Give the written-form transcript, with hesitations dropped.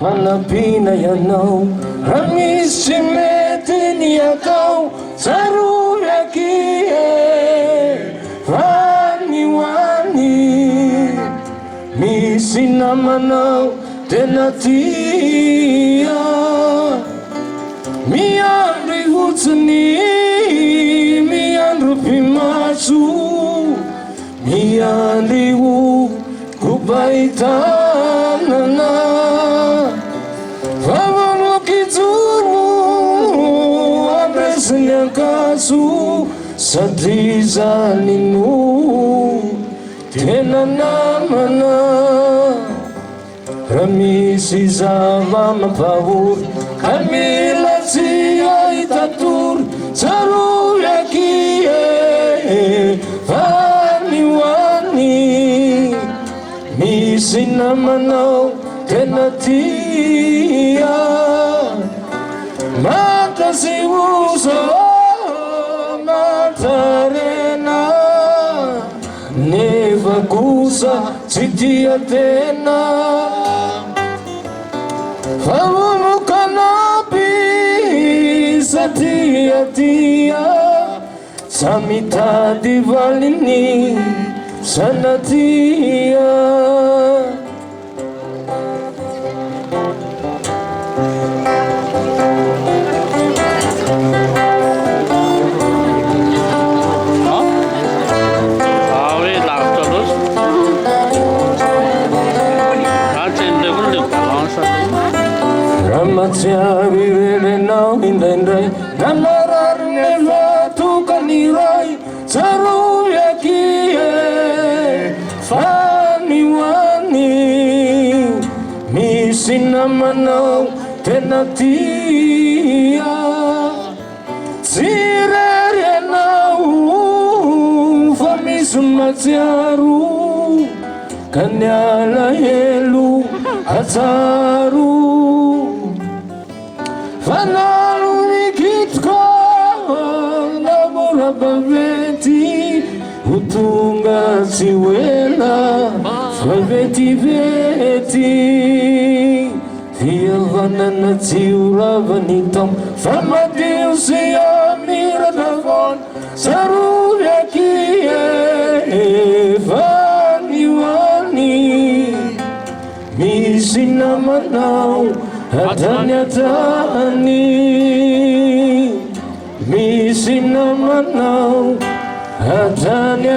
Hanapina ianao raha misy tsy mety ny atao tsaroaky fa ny hoany misy namanao tena tia miandro ihotsiny miandro mpimaso miandro iho kobahitanana Vavamokijuru abresiny akaso sady zanino tena namana raha misy zava mampahory ka mila tsy ahitatory tsaroaky fa ny hoany misy namanao tena tia mata si uso matarena nefa kosa tsy tia tena fa omokanaby satiatia sa mitady valiny sanatia Ramatsiary rerenao indraindray namarary nefa tokaniray tsaroaky fa ny hoany misy namanao tena tia tsy rery anao fa misy matsiaro ka niala helo atsaro Fanalo nikitko namora bavety utunga siwela favetivety fiavanana tsiuravanitom famadio si amiradavon saruaky faniwani misy namanao Hatani misy namanao hatani